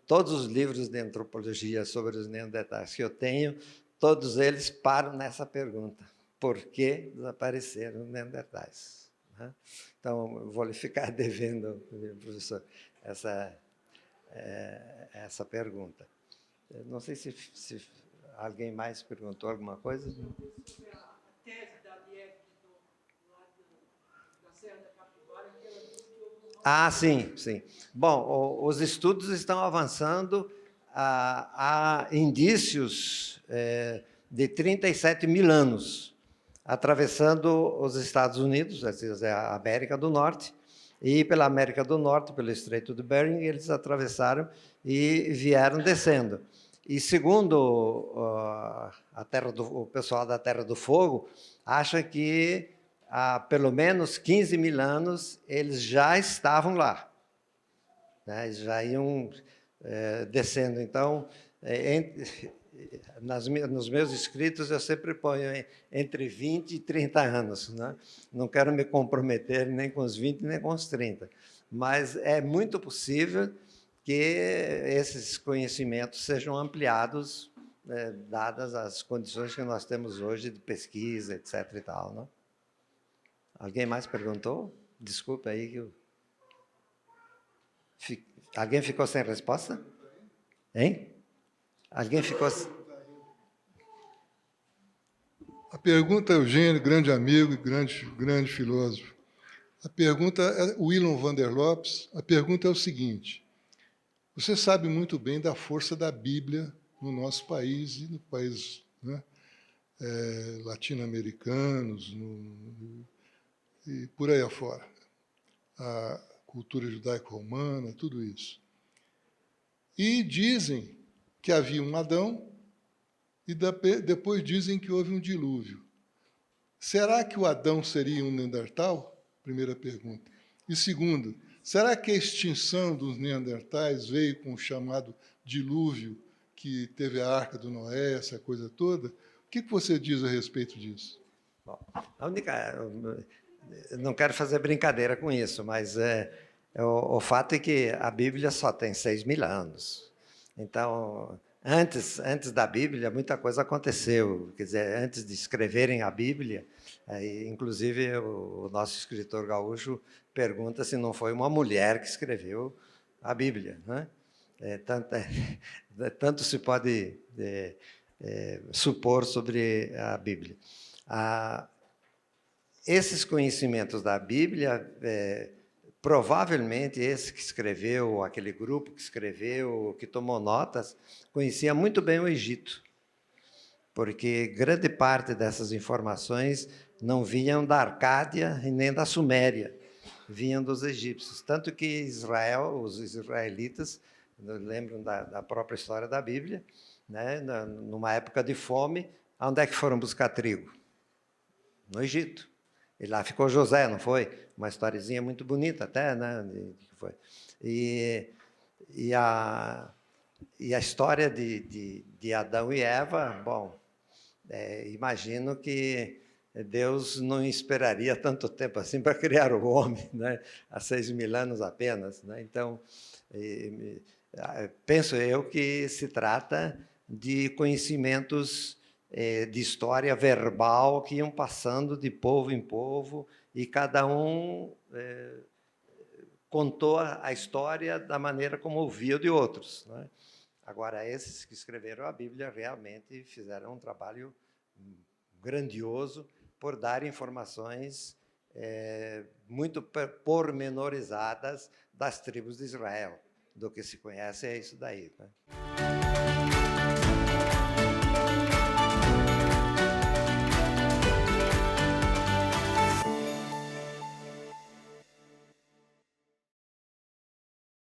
todos os livros de antropologia sobre os neandertais que eu tenho, todos eles param nessa pergunta: por que desapareceram os neandertais? Então, eu vou lhe ficar devendo, professor, essa pergunta. Não sei se alguém mais perguntou alguma coisa. A tese da Liebe da Serra da Capivara, que ela disse que houve... Sim. Bom, os estudos estão avançando. Há indícios de 37 mil anos atravessando os Estados Unidos, a América do Norte, e pela América do Norte, pelo Estreito de Bering, eles atravessaram e vieram descendo. E, segundo o pessoal da Terra do Fogo, acha que há pelo menos 15 mil anos eles já estavam lá. Né? Eles já iam descendo. Então, nos meus escritos, eu sempre ponho entre 20 e 30 anos. Né? Não quero me comprometer nem com os 20, nem com os 30. Mas é muito possível que esses conhecimentos sejam ampliados, dadas as condições que nós temos hoje de pesquisa, etc. e tal. Não? Alguém mais perguntou? Desculpe aí que eu... Alguém ficou sem resposta? Hein? Alguém ficou... A pergunta, Eugênio, grande amigo e grande filósofo. A pergunta é, Willem van der Lopes, a pergunta é o seguinte: você sabe muito bem da força da Bíblia no nosso país e no país, né, latino-americanos e por aí afora. A cultura judaico-romana, tudo isso. E dizem que havia um Adão e depois dizem que houve um dilúvio. Será que o Adão seria um Neandertal? Primeira pergunta. E segundo, será que a extinção dos Neandertais veio com o chamado dilúvio, que teve a Arca do Noé, essa coisa toda? O que você diz a respeito disso? Bom, eu não quero fazer brincadeira com isso, mas o fato é que a Bíblia só tem 6.000 anos. Então, antes da Bíblia, muita coisa aconteceu. Quer dizer, antes de escreverem a Bíblia, inclusive o nosso escritor gaúcho pergunta se não foi uma mulher que escreveu a Bíblia, né? Tanto se pode supor sobre a Bíblia. Esses conhecimentos da Bíblia, provavelmente esse que escreveu, aquele grupo que escreveu, que tomou notas, conhecia muito bem o Egito, porque grande parte dessas informações não vinham da Arcádia e nem da Suméria, vinham dos egípcios. Tanto que Israel, os israelitas, lembram da própria história da Bíblia, né, numa época de fome, onde é que foram buscar trigo? No Egito. E lá ficou José, não foi? Uma historiezinha muito bonita até, né? Foi. E a história de Adão e Eva, bom, imagino que Deus não esperaria tanto tempo assim para criar o homem, né? Há 6.000 anos apenas, né? Então, penso eu que se trata de conhecimentos de história verbal que iam passando de povo em povo e cada um contou a história da maneira como ouvia de outros, né? Agora, esses que escreveram a Bíblia realmente fizeram um trabalho grandioso por dar informações muito pormenorizadas das tribos de Israel. Do que se conhece é isso daí, né?